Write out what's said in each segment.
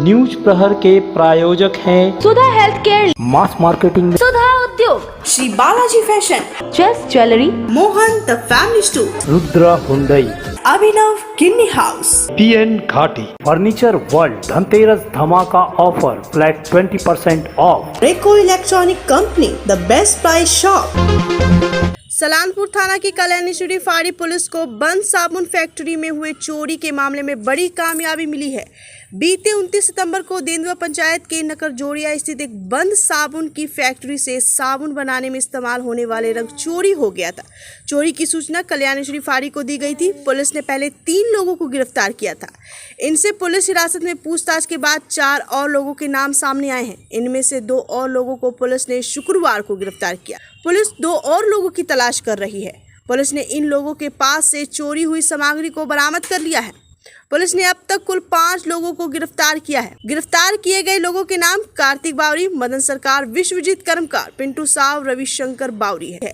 News प्रहर के प्रायोजक हैं Sudha health care, mass marketing, Sudha उद्योग, श्री बालाजी फैशन, चेस jewellery, Mohan the family store, Rudra Hyundai, Abhinav Kinni house, PN घाटी, फर्नीचर वर्ल्ड, धनतेरस धमाका ऑफर, फ्लैट 20% ऑफ, रेको electronic company, the best price shop. Salanpur थाना की कल्याणेश्वरी फाड़ी पुलिस को बंद साबुन फैक्ट्री में हुए चोरी के मामले में बड़ी कामयाबी मिली है। बीते 29 सितंबर को देंदुआ पंचायत के नकरजोड़िया स्थित एक बंद साबुन की फैक्ट्री से साबुन बनाने में इस्तेमाल होने वाले रंग चोरी हो गया था। चोरी की सूचना कल्याणेश्वरी फाड़ी को दी गई थी। पुलिस ने पहले 3 लोगों को गिरफ्तार किया था। इनसे पुलिस हिरासत में पूछताछ के बाद 4 और लोगों के नाम सामने आए हैं। इनमें से 2 और लोगों को पुलिस ने शुक्रवार को गिरफ्तार किया। पुलिस 2 और लोगों की तलाश कर रही है। पुलिस ने इन लोगों के पास से चोरी हुई सामग्री को बरामद कर लिया है। पुलिस ने अब तक कुल 5 लोगों को गिरफ्तार किया है। गिरफ्तार किए गए लोगों के नाम कार्तिक बावरी, मदन सरकार, विश्वजीत कर्मकार, पिंटू साव, रविशंकर बावरी है।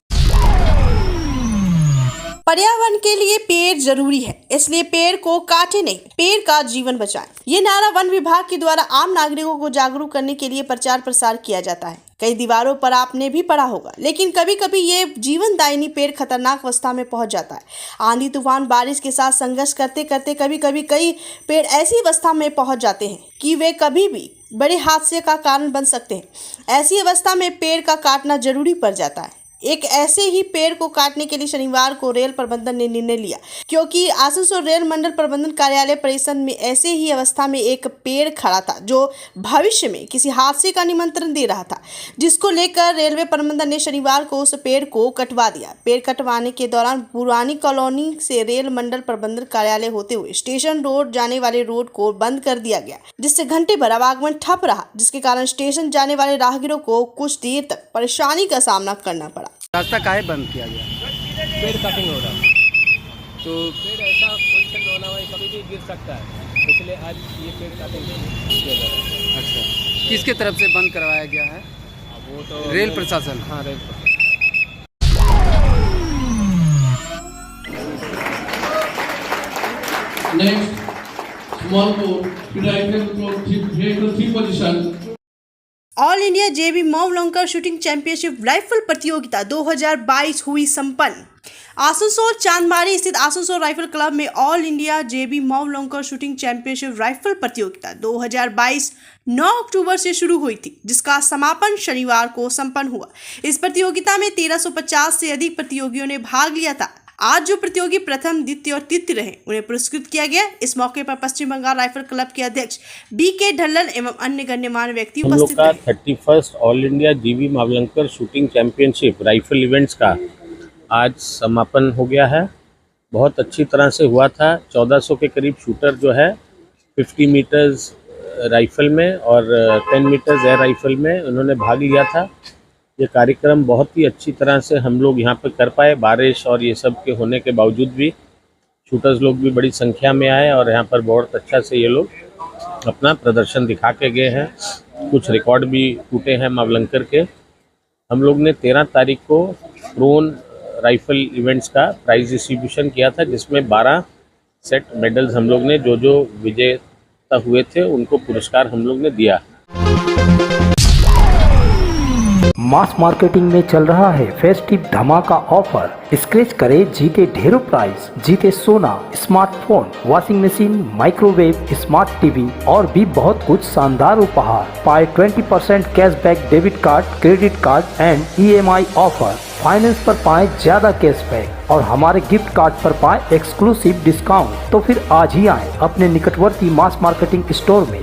पर्यावरण के लिए पेड़ जरूरी है, इसलिए पेड़ को काटे नहीं, पेड़ का जीवन बचाएं। ये नारा वन विभाग के द्वारा आम नागरिकों को जागरूक करने के लिए प्रचार प्रसार किया जाता है। कई दीवारों पर आपने भी पढ़ा होगा, लेकिन कभी कभी ये जीवनदायिनी पेड़ खतरनाक अवस्था में पहुंच जाता है। आंधी तूफान बारिश के साथ संघर्ष करते करते कभी कभी कई पेड़ ऐसी अवस्था में पहुंच जाते हैं कि वे कभी भी बड़े हादसे का कारण बन सकते हैं। ऐसी अवस्था में पेड़ का काटना जरूरी पड़ जाता है। एक ऐसे ही पेड़ को काटने के लिए शनिवार को रेल प्रबंधन ने निर्णय लिया, क्योंकि आसनसोल रेल मंडल प्रबंधन कार्यालय परिसर में ऐसे ही अवस्था में एक पेड़ खड़ा था जो भविष्य में किसी हादसे का निमंत्रण दे रहा था, जिसको लेकर रेलवे प्रबंधन ने शनिवार को उस पेड़ को कटवा दिया। पेड़ कटवाने के दौरान पुरानी कॉलोनी से रेल मंडल प्रबंधन कार्यालय होते हुए स्टेशन रोड जाने वाले रोड को बंद कर दिया गया, जिससे घंटे भर आवागमन ठप रहा, जिसके कारण स्टेशन जाने वाले राहगीरों को कुछ देर तक परेशानी का सामना करना पड़ा। रास्ता काहे बंद किया गया? पेड़ कटिंग हो रहा है, तो पेड़ ऐसा पोजिशन में होना हुआ कभी भी गिर सकता है, इसलिए आज ये पेड़ कटिंग किया जा रहा है। अच्छा, किसके तरफ से बंद करवाया गया है? वो तो रेल प्रशासन। हाँ, रेल प्रशासन। Next, small boat, vehicle 3 position. All India JB Mavalankar shooting championship rifle प्रतियोगिता 2022 हुई संपन्न। आसनसोल चांदमारी स्थित आसनसोल राइफल क्लब में all India JB Mavalankar shooting championship rifle प्रतियोगिता 2022 9 अक्टूबर से शुरू हुई थी, जिसका समापन शनिवार को संपन्न हुआ। इस प्रतियोगिता में 1350 से अधिक प्रतियोगियों ने भाग लिया था। आज जो प्रतियोगी प्रथम, द्वितीय और तृतीय रहे, उन्हें पुरस्कृत किया गया। इस मौके पर पश्चिम बंगाल राइफल क्लब के अध्यक्ष BK ढल्लन एवं अन्य गण्यमान्य व्यक्ति उपस्थित रहे। 31 all India JB Mavalankar shooting championship rifle events का आज समापन हो गया है। बहुत अच्छी तरह से हुआ था। 1400 के करीब शूटर जो है 50 मीटर्स राइफल में और 10 मीटर्स एयर राइफल में उन्होंने भाग लिया था। ये कार्यक्रम बहुत ही अच्छी तरह से हम लोग यहाँ पर कर पाए। बारिश और ये सब के होने के बावजूद भी शूटर्स लोग भी बड़ी संख्या में आए और यहाँ पर बहुत अच्छा से ये लोग अपना प्रदर्शन दिखा के गए हैं। कुछ रिकॉर्ड भी टूटे हैं मवलंकर के। हम लोग ने 13 तारीख को प्रोन राइफल इवेंट्स का प्राइज डिस्ट्रीब्यूशन किया था, जिसमें 12 सेट मेडल्स हम लोग ने जो विजेता हुए थे उनको पुरस्कार हम लोग ने दिया। मास मार्केटिंग में चल रहा है फेस्टिव धमाका ऑफर। स्क्रैच करे, जीते ढेरों प्राइस, जीते सोना, smartphone, washing machine, microwave, smart TV और भी बहुत कुछ शानदार उपहार। पाए 20% cashback debit card, credit card and EMI offer. Finance पर पाए ज्यादा कैशबैक और हमारे गिफ्ट कार्ड पर पाए एक्सक्लूसिव डिस्काउंट। तो फिर आज ही आए अपने निकटवर्ती मास मार्केटिंग स्टोर में।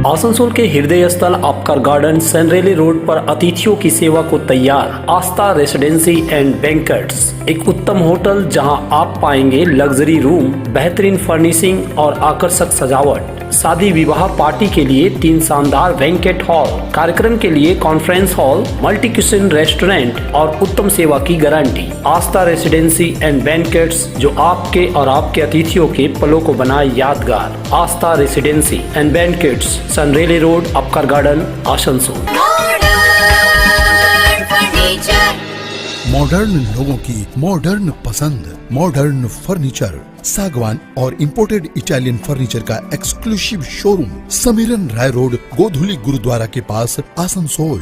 आसनसोल के हृदय स्थल आपका गार्डन सनरेली रोड पर अतिथियों की सेवा को तैयार आस्था रेसिडेंसी एंड बैंक्वेट्स, एक उत्तम होटल जहां आप पाएंगे लग्जरी रूम, बेहतरीन फर्निशिंग और आकर्षक सजावट। शादी विवाह पार्टी के लिए 3 शानदार बैंक्वेट हॉल, कार्यक्रम के लिए conference hall, multi kitchen restaurant और उत्तम सेवा की guarantee. Aastha residency and banquets, जो आपके और आपके अतिथियों के पलों को बनाए यादगार। Aastha residency and banquets, Senraleigh road, Upkar garden, Asansol. Modern लोगों की मॉडर्न पसंद, मॉडर्न फर्नीचर, सागवान और इंपोर्टेड इटालियन फर्नीचर का exclusive showroom, Samiran Roy road, Godhuli gurudwara के पास, आसनसोल।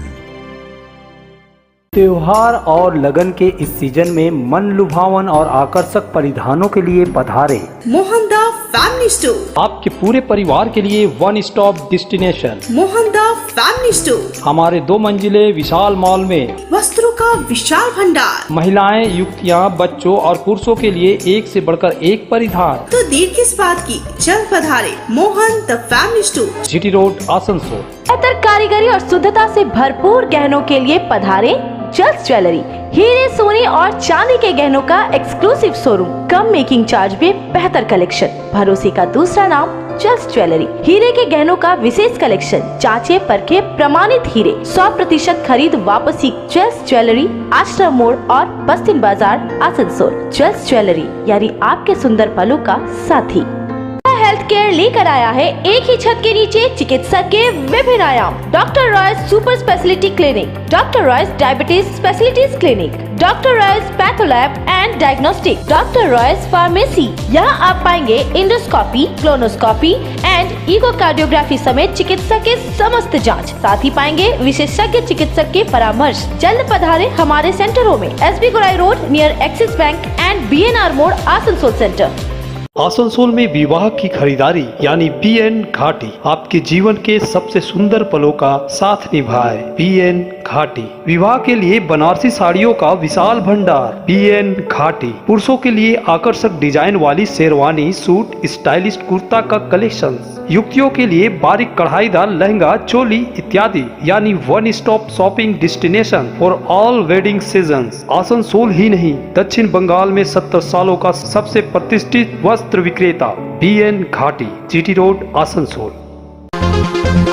त्योहार और लगन के इस सीजन में मन लुभावन और आकर्षक परिधानों के लिए पधारे मोहन दा फैमिली स्टोर, आपके पूरे परिवार के लिए वन स्टॉप डेस्टिनेशन। मोहन दा फैमिली स्टोर हमारे 2 मंजिले विशाल मॉल में वस्त्रों का विशाल भंडार, महिलाएं, युवतियां, बच्चों और पुरुषों के लिए एक से बढ़कर एक परिधान। तो देर किस बात की, जल्द पधारे Mohan the family store, GT road, Asansol. बेहतर कारीगरी और शुद्धता से भरपूर गहनों के लिए पधारे जल्द ज्वेलरी। हीरे, सोने और चांदी के गहनों का एक्सक्लूसिव शोरूम, कम मेकिंग चार्ज में बेहतर कलेक्शन, भरोसे का दूसरा नाम जल्द ज्वेलरी। हीरे के गहनों का विशेष कलेक्शन, जांचे परखे प्रमाणित हीरे, 100% खरीद वापसी। जल्द ज्वेलरी, आश्रम मोड़ और बस्तिन बाजार, आसनसोल। जल्द ज्वेलरी यानी आपके सुंदर पलों का साथी। हेल्थ केयर लेकर आया है एक ही छत के नीचे चिकित्सा के विभिन्न आयाम। Doctor Royce super speciality clinic, doctor Royce diabetes specialities clinic, doctor Royce patholab and diagnostic, doctor Royce pharmacy. यहाँ आप पाएंगे इंडोस्कोपी, क्लोनोस्कोपी एंड इकोकार्डियोग्राफी समेत चिकित्सा के समस्त जांच। साथ ही पाएंगे विशेषज्ञ चिकित्सक के परामर्श। जल्द पधारे हमारे सेंटरों में SB Gorai road near axis bank and BNR मोड़, आसनसोल सेंटर। आसनसोल में विवाह की खरीदारी यानी BN घाटी आपके जीवन के सबसे सुंदर पलों का साथ निभाए। BN घाटी विवाह के लिए बनारसी साड़ियों का विशाल भंडार। BN घाटी पुरुषों के लिए आकर्षक डिजाइन वाली शेरवानी, सूट, स्टाइलिश कुर्ता का कलेक्शन, युवतियों के लिए बारीक कढ़ाईदार लहंगा, चोली इत्यादि, यानी one stop shopping destination for all wedding seasons. Asansol ही नहीं, दक्षिण बंगाल में 70 सालों का सबसे प्रतिष्ठित वस्त्र विक्रेता BN घाटी, GT रोड, आसनसोल।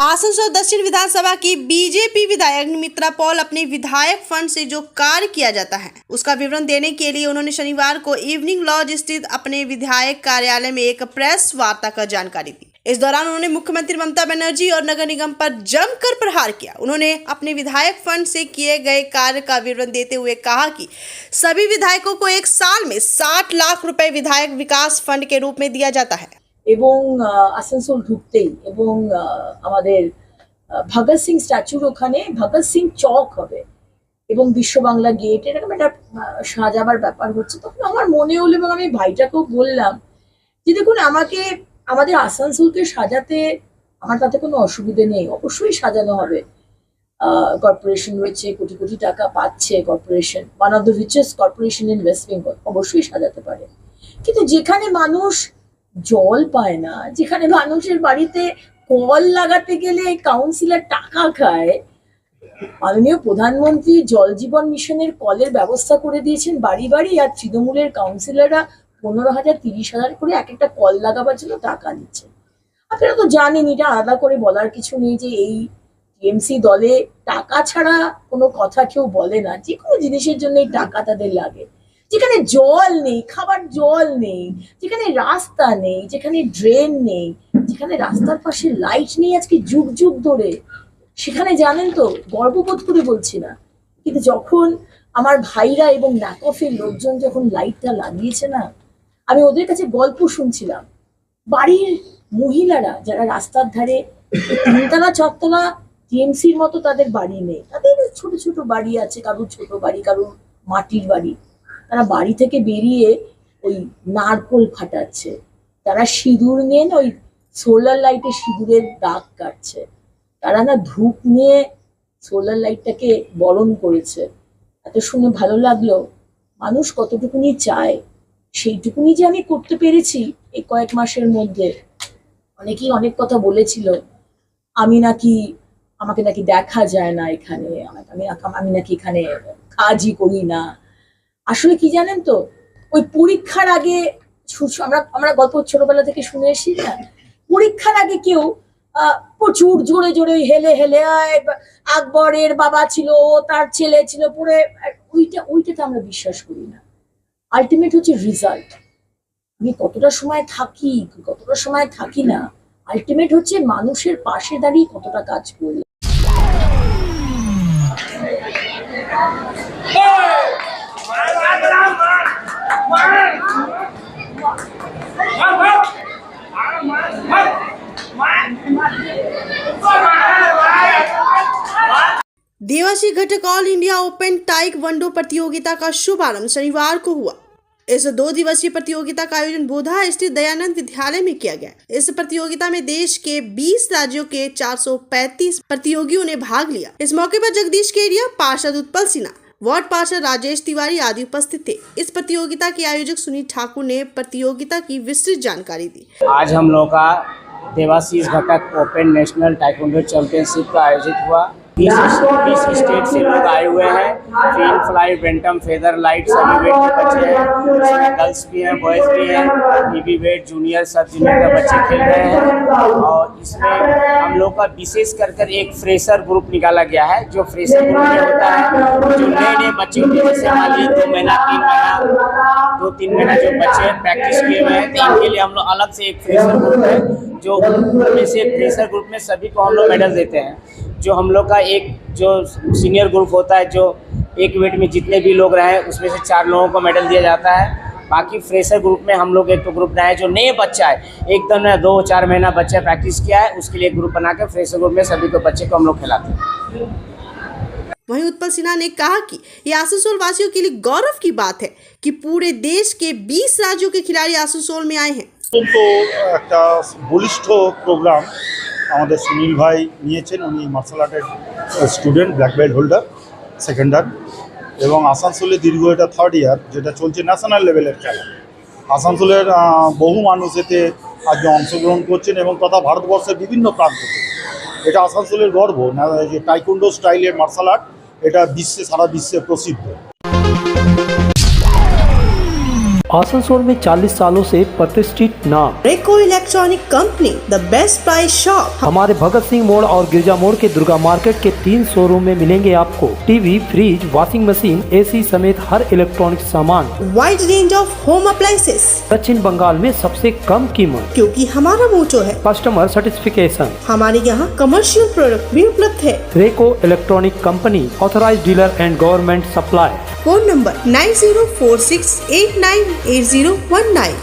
आसनसोल दक्षिण विधानसभा की बीजेपी विधायक मित्रा पॉल अपने विधायक फंड से जो कार्य किया जाता है उसका विवरण देने के लिए उन्होंने शनिवार को इवनिंग लॉज स्थित अपने विधायक कार्यालय में एक प्रेस वार्ता कर जानकारी दी। इस दौरान उन्होंने मुख्यमंत्री ममता बनर्जी और नगर निगम पर जमकर प्रहार किया। उन्होंने अपने विधायक फंड से किए गए कार्य का विवरण देते हुए कहा कि सभी विधायकों को एक साल में 60 लाख रुपए विधायक विकास फंड के रूप में दिया जाता है। এবং আসানসোল ঢুকতেই এবং আমাদের ভগৎ সিং স্ট্যাচুর ওখানে ভগৎ সিং চক হবে এবং বিশ্ব বাংলা গেট, এরকম একটা সাজাবার ব্যাপার হচ্ছে। তখন আমার মনে হলো এবং আমি ভাইটাকেও বললাম যে দেখুন, আমাকে আমাদের আসানসোলকে সাজাতে আমার তাতে কোনো অসুবিধে নেই, অবশ্যই সাজানো হবে। কর্পোরেশন রয়েছে, কোটি কোটি টাকা পাচ্ছে corporation, one of the richest corporation in West Bengal, অবশ্যই সাজাতে পারে। কিন্তু যেখানে মানুষ জল পায় না, যেখানে মানুষের বাড়িতে কল লাগাতে গেলে কাউন্সিলর টাকা খায়, মাননীয় প্রধানমন্ত্রী জল জীবন মিশনের কলের ব্যবস্থা করে দিয়েছেন বাড়ি বাড়ি, আর তৃণমূলের কাউন্সিলররা 15,000 30,000 করে এক একটা কল লাগাবার জন্য টাকা দিচ্ছে। আপনারা তো জানেন, এটা আলাদা করে বলার কিছু নেই যে এই টিএমসি দলে টাকা ছাড়া কোনো কথা কেউ বলে না, যে কোনো জিনিসের জন্য এই টাকা তাদের লাগে। যেখানে জল নেই, খাবার জল নেই, যেখানে রাস্তা নেই, যেখানে ড্রেন নেই, যেখানে রাস্তার পাশে লাইট নেই আজকে যুগ যুগ ধরে, সেখানে জানেন তো, গর্ববোধ করে বলছি না, কিন্তু যখন আমার ভাইরা এবং ন্যাকফের লোকজন যখন লাইটটা লাগিয়েছে না, আমি ওদের কাছে গল্প শুনছিলাম। বাড়ির মহিলারা যারা রাস্তার ধারে 3তলা 4তলা টিএমসির মতো তাদের বাড়ি নেই, তাদের ছোট ছোট বাড়ি আছে, কারোর ছোট বাড়ি, কারোর মাটির বাড়ি, তারা বাড়ি থেকে বেরিয়ে ওই নারকোল ফাটাচ্ছে, তারা সিঁদুর নিয়ে না ওই সোলার লাইটে সিঁদুরের দাগ কাটছে, তারা না ধূপ নিয়ে সোলার লাইটটাকে বরণ করেছে। এত শুনে ভালো লাগলো। মানুষ কতটুকুনি চায় সেইটুকুনি যে আমি করতে পেরেছি এই কয়েক মাসের মধ্যে। অনেকেই অনেক কথা বলেছিল, আমাকে নাকি দেখা যায় না এখানে, আমি নাকি এখানে কাজই করি না। আসলে কি জানেন তো, ওই পরীক্ষার আগে আমরা গল্প ছোটবেলা থেকে শুনে এসেছি না, পরীক্ষার আগে কেউ প্রচুর জোরে জোরে হেলে হেলে আকবরের বাবা ছিল, তার ছেলে ছিল, পরে ওইটাতে আমরা বিশ্বাস করি না। আলটিমেট হচ্ছে রেজাল্ট। আমি কতটা সময় থাকি, কতটা সময় থাকি না, আলটিমেট হচ্ছে মানুষের পাশে দাঁড়িয়ে কতটা কাজ করি। देवासी घटक ऑल इंडिया ओपन ताइक्वांडो प्रतियोगिता का शुभारंभ शनिवार को हुआ। इस 2 दिवसीय प्रतियोगिता का आयोजन बोधा स्थित दयानंद विद्यालय में किया गया। इस प्रतियोगिता में देश के 20 राज्यों के 435 प्रतियोगियों ने भाग लिया। इस मौके पर जगदीश केडिया, पार्षद उत्पल सिन्हा, वार्ड पार्षद राजेश तिवारी आदि उपस्थित थे। इस प्रतियोगिता के आयोजक सुनील ठाकुर ने प्रतियोगिता की विस्तृत जानकारी दी। आज हम लोग का देवासीज घटक ओपन नेशनल ताइक्वांडो चैंपियनशिप का आयोजित हुआ। 20 स्टेट से लोग आए हुए हैं। Field fly, bantam, feather light सभी वेट के बच्चे हैं। इसमें गर्ल्स भी हैं, बॉयज़ भी हैं। बीबी वेट, जूनियर, सब जूनियर का बच्चे खेल रहे हैं। और इसमें हम लोग का विशेष कर एक फ्रेशर ग्रुप निकाला गया है। जो फ्रेशर ग्रुप में होता है जो नए बच्चे होते हैं, जैसे मान लीजिए 2 महीना 3 महीना 2-3 महीना जो बच्चे प्रैक्टिस किए हुए हैं, तो इनके लिए हम लोग अलग से एक फ्रेशर ग्रुप है। जो उनमें से फ्रेशर ग्रुप में सभी को हम लोग मेडल देते हैं। जो हम लोग का एक जो सीनियर ग्रुप होता है, जो एक वेट में जितने भी लोग रहे उसमें से 4 लोगों को मेडल दिया जाता है। बाकी फ्रेशर ग्रुप में हम लोग एक तो ग्रुप बनाए जो नए बच्चा है, एकदम 2-4 महीना बच्चा प्रैक्टिस किया है, उसके लिए एक ग्रुप बना के फ्रेशर ग्रुप में सभी को बच्चे को हम लोग खिलाते हैं। वहीं उत्पल सिन्हा ने कहा कि ये आसनसोल वासियों के लिए गौरव की बात है कि पूरे देश के 20 राज्यों के खिलाड़ी आसनसोल में आए हैं। तो একটা বলিষ্ঠ প্রোগ্রাম আমাদের সুনীল ভাই নিয়েছেন। উনি মার্শাল আর্টের স্টুডেন্ট, ব্ল্যাক বেল্ট হোল্ডার, সেকেন্ডার, এবং আসানসোলে দীর্ঘ এটা 3rd ইয়ার, যেটা চলছে ন্যাশনাল লেভেলের খেলা। আসানসোলের বহু মানুষ এতে আজকে অংশগ্রহণ করছেন এবং তথা ভারতবর্ষের বিভিন্ন প্রান্ত থেকে। এটা আসানসোলের গর্ব যে টাইকোন্ডো স্টাইলের মার্শাল আর্ট, এটা সারা বিশ্বে প্রসিদ্ধ। आसनसोल में 40 सालों से प्रतिष्ठित नाम रेको electronic company, the best price shop. हमारे भगत सिंह मोड़ और गिरजा मोड़ के दुर्गा मार्केट के 3 शोरूम में मिलेंगे आपको TV, fridge, washing machine, AC समेत हर इलेक्ट्रॉनिक सामान। Wide range of home appliances. दक्षिण बंगाल में सबसे कम कीमत, क्योंकि हमारा मोटो है कस्टमर सर्टिफिकेशन। हमारे यहाँ कमर्शियल प्रोडक्ट भी उपलब्ध है। रेको electronic company, authorised dealer and government supply. Phone number 9046898019।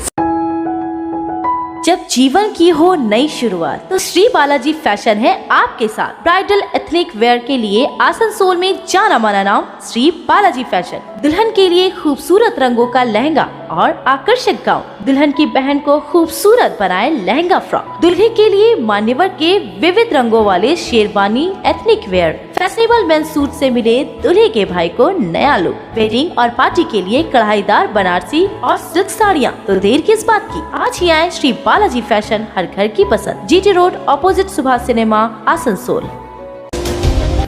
जब जीवन की हो नई शुरुआत तो श्री बालाजी फैशन है आपके साथ। ब्राइडल एथनिक वेयर के लिए आसनसोल में जाना माना नाम श्री बालाजी फैशन। दुल्हन के लिए खूबसूरत रंगों का लहंगा और आकर्षक गाउन, दुल्हन की बहन को खूबसूरत बनाए लहंगा फ्रॉक, दुल्हे के लिए मान्यवर के विविध रंगों वाले sherwani ethnic wear, fashionable men's suit से मिले दुल्हे के भाई को नया लुक, वेडिंग और पार्टी के लिए कढ़ाईदार बनारसी और सिल्क साड़ियाँ। तो देर किस बात की, आज ही आए श्री बालाजी फैशन, हर घर की पसंद, GT road opposite Subhash cinema, Asansol.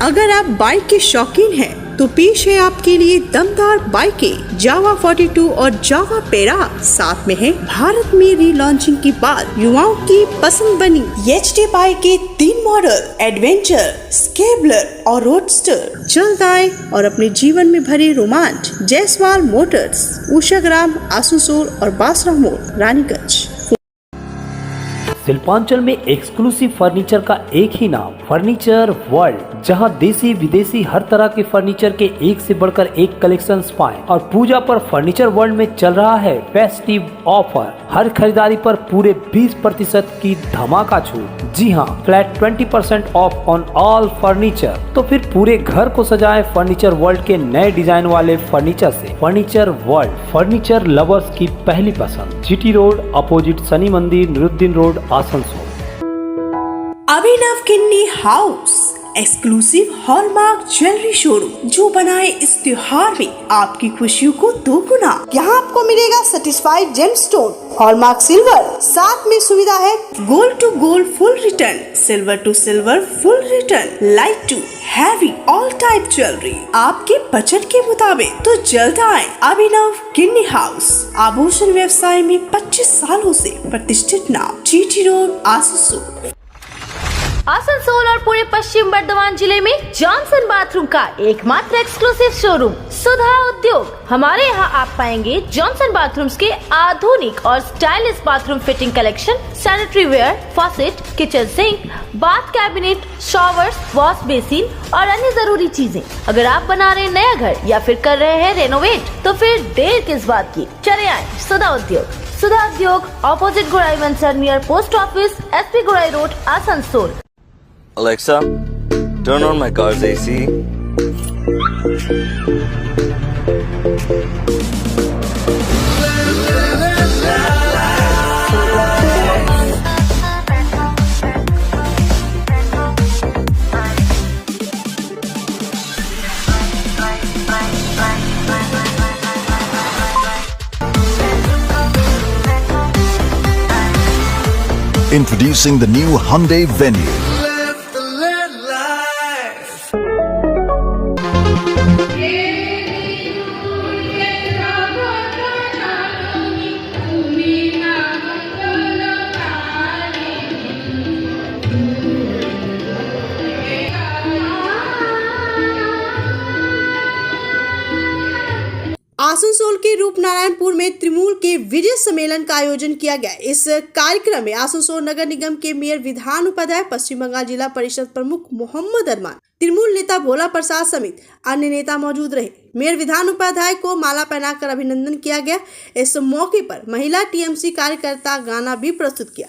अगर आप बाइक के शौकीन हैं तो पेश है आपके लिए दमदार बाइकें जावा 42 और जावा पेरा। साथ में है भारत में रीलॉन्चिंग के बाद युवाओं की पसंद बनी एचडी बाइक के 3 मॉडल, एडवेंचर, स्केबलर और रोडस्टर। जल्द आए और अपने जीवन में भरे रोमांच। जयसवाल मोटर्स, उषाग्राम, आसनसोल और बासरा मोड़, रानीगंज। शिल्पांचल में एक्सक्लूसिव फर्नीचर का एक ही नाम, फर्नीचर वर्ल्ड, जहां देसी विदेशी हर तरह के फर्नीचर के एक से बढ़कर एक कलेक्शंस पाएं। और पूजा पर फर्नीचर वर्ल्ड में चल रहा है फेस्टिव ऑफर। हर खरीदारी पर पूरे 20% की धमाका छूट। जी हां, flat 20% of on all furniture. तो फिर पूरे घर को सजाए फर्नीचर वर्ल्ड के नए डिजाइन वाले फर्नीचर से। फर्नीचर वर्ल्ड, फर्नीचर लवर्स की पहली पसंद। GT road opposite Shani Mandir, Niruddin road, Asansol. Abhinav किन्नी house, exclusive hallmark jewellery showroom, जो बनाए इस त्योहार में आपकी खुशियों को दोगुना। यहाँ आपको मिलेगा सर्टिफाइड जेमस्टोन, हॉलमार्क सिल्वर, साथ में सुविधा है gold to gold full return, silver to silver full return, light to heavy all type jewellery आपके बजट के मुताबिक। तो जल्द आए अभिनव किन्नी हाउस, आभूषण व्यवसाय में 25 सालों से प्रतिष्ठित नाम, जीटी रोड, आसनसोल। आसनसोल और पूरे पश्चिम बर्धमान जिले में जॉनसन बाथरूम का एकमात्र एक्सक्लूसिव शोरूम सुधा उद्योग। हमारे यहाँ आप पाएंगे जॉनसन बाथरूम्स के आधुनिक और stylish bathroom fitting collection, sanitary ware, faucet, kitchen sink, bath cabinet, showers, wash basin और अन्य जरूरी चीजें। अगर आप बना रहे नया घर या फिर कर रहे हैं रेनोवेट, तो फिर देर किस बात की, चले आए सुधा उद्योग। सुधा उद्योग ऑपोजिट गुराई वंसर नियर पोस्ट ऑफिस, SP गुराई road, Asansol. Alexa, turn on my car's AC. Introducing the new Hyundai Venue. Asansol के रूपनारायणपुर में तृणमूल के विजय सम्मेलन का आयोजन किया गया। इस कार्यक्रम में आसनसोल नगर निगम के मेयर विधान उपाध्याय, पश्चिम बंगाल जिला परिषद प्रमुख मोहम्मद अरमान, तृणमूल नेता भोला प्रसाद समेत अन्य नेता मौजूद रहे। मेयर विधान उपाध्याय को माला पहनाकर अभिनंदन किया गया। इस मौके पर महिला टीएमसी कार्यकर्ता गाना भी प्रस्तुत किया।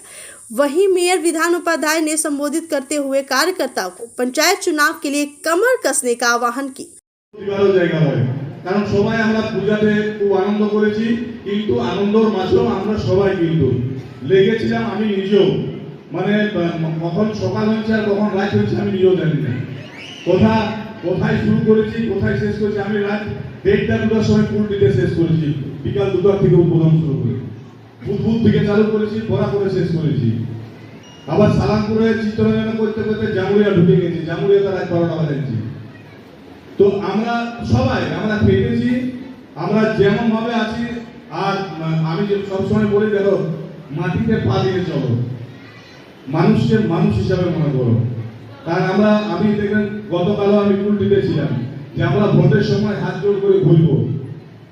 वहीं मेयर विधान उपाध्याय ने संबोधित करते हुए कार्यकर्ताओं को पंचायत चुनाव के लिए कमर कसने का आह्वान किया। কারণ সবাই আমরা পূজাতে খুব আনন্দ করেছি, কিন্তু আনন্দের মাঝেও আমরা সবাই কিন্তু লেগেছিলাম। আমি নিজেও মানে কখন সকাল হয়েছে আর কখন রাত হয়েছে আমি নিজেও জানি না। কোথায় শুরু করেছি কোথায় শেষ করেছি। আমি রাত 1:30-2টার সময় ফুল দিতে শেষ করেছি, বিকাল 2টা থেকে উদ্বোধন শুরু করে বুধ থেকে চালু করেছি, পড়া করে শেষ করেছি। আবার সালামপুরে চিত্তরঞ্জন করতে করতে জামুরিয়া ঢুকে গেছি, জামুরিয়াতে রাত 12টা বাজেছি। তো আমরা সবাই আমরা পেয়েছি, আমরা যেমন ভাবে আছি। আর আমি যে সবসময় বলি, দেখো মাটিতে পা দিয়ে চলো, মানুষকে মানুষ হিসাবে মনে করো। কারণ আমি দেখেন গতকালও আমি ফুল দিতেছিলাম যে আমরা ভোটের সময় হাত জোর করে ঘুরবো,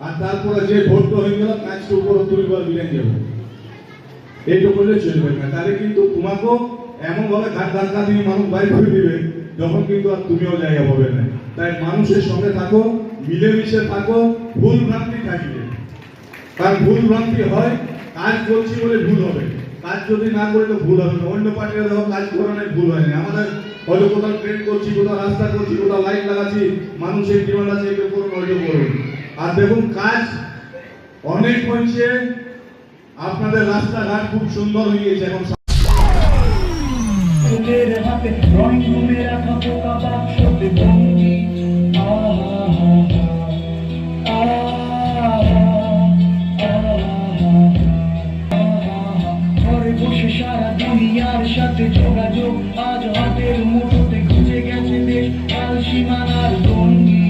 আর তারপরে যে ভোটটা হয়ে গেল কাজকে উপর তুলিবার বিলেন যাবো, এইটা করলে চলবে না। তাহলে কিন্তু তোমাকেও এমন ভাবে ঘাট ধাক্কা দিয়ে মানুষ বাইর করে দিবে, যখন কিন্তু আর তুমিও জায়গা পাবে না। তাই মানুষের সঙ্গে থাকো, মিলেমিশে থাকো, ভুল ভ্রান্তি থাকবে। কারণ ভুল ভ্রান্তি হয়, কাজ করছি বলে ভুল হবে, কাজ যদি না করে তো ভুল হবে না। অন্য পার্টিরা দেখো কাজ করানোর ভুল হয় না। আমাদের হয়তো কোথাও ট্রেন করছি, কোথাও রাস্তা করছি, কোথাও লাইট লাগাচ্ছি, মানুষের জীবন আছে, এটা করুন ওইটা করুন। আর দেখুন কাজ অনেক হয়েছে, আপনাদের রাস্তাঘাট খুব সুন্দর হয়ে গেছে। এখন সারা দুনিয়ার সাথে যোগাযোগ আজ হাতের মুঠোতে খুঁজে গেছে দেশ কাল সীমানার ভঙ্গি।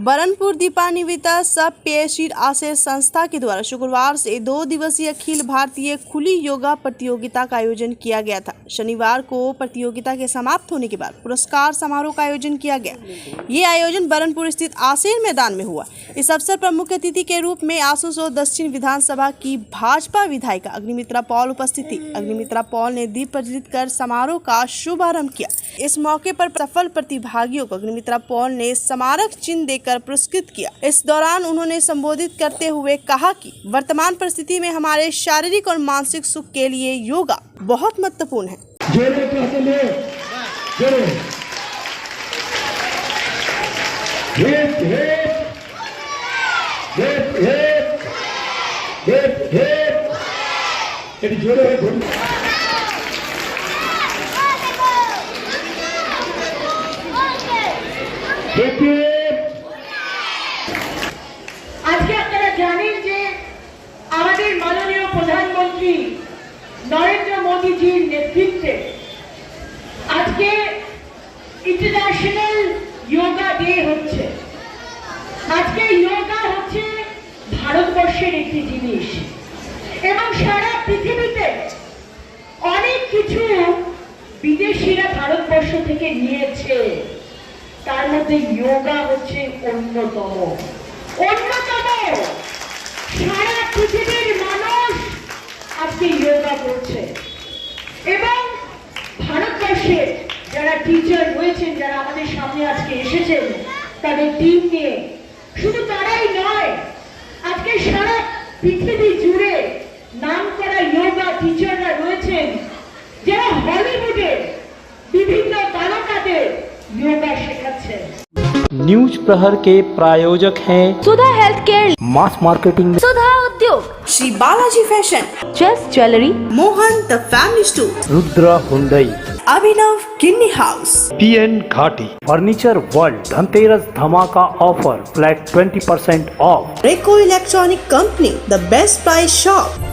बरनपुर दीपान्विता सब पेयशील आश्रय संस्था के द्वारा शुक्रवार से 2 दिवसीय अखिल भारतीय खुली योगा प्रतियोगिता का आयोजन किया गया था। शनिवार को प्रतियोगिता के समाप्त होने के बाद पुरस्कार समारोह का आयोजन किया गया। ये आयोजन बरनपुर स्थित आसेर मैदान में हुआ। इस अवसर पर मुख्य अतिथि के रूप में आसनसोल दक्षिण विधानसभा की भाजपा विधायिका अग्निमित्रा पॉल उपस्थित थी। अग्निमित्रा पॉल ने दीप प्रज्वलित कर समारोह का शुभारंभ किया। इस मौके पर सफल प्रतिभागियों को अग्निमित्रा पॉल ने स्मारक चिन्ह देकर पुरस्कृत किया। इस दौरान उन्होंने संबोधित करते हुए कहा कि वर्तमान परिस्थिति में हमारे शारीरिक और मानसिक सुख के लिए योगा बहुत महत्वपूर्ण है। আজকে আপনারা জানেন যে আমাদের মাননীয় প্রধানমন্ত্রী নরেন্দ্র মোদীজির নেতৃত্বে আজকে ইন্টারন্যাশনাল যোগা ডে হচ্ছে। আজকে যোগা হচ্ছে ভারতবর্ষের একটি জিনিস এবং সারা পৃথিবীতে অনেক কিছু বিদেশিরা ভারতবর্ষ থেকে নিয়েছে, তার মধ্যে যোগা হচ্ছে অন্যতম। সারা পৃথিবীর মানুষ আজকে যোগা করছে এবং ভারতবর্ষের যারা টিচার রয়েছেন, যারা আমাদের সামনে আজকে এসেছেন তাদের টিম নিয়ে, শুধু তারাই নয়, পৃথিবী জুড়ে নামকরা যোগা টিচাররা রয়েছেন যারা হলিউডের বিভিন্ন তারকাদের যোগা শেখাচ্ছেন। न्यूज प्रहर के प्रायोजक हैं Sudha health care, mass marketing, Sudha उद्योग, Shri Balaji fashion, just jewellery, Mohan the family store, Rudra Hyundai, Abhinav Kinni house, PN घाटी, फर्नीचर वर्ल्ड, धनतेरस धमाका ऑफर, फ्लैट 20% ऑफ, रेको electronic company, the best price shop,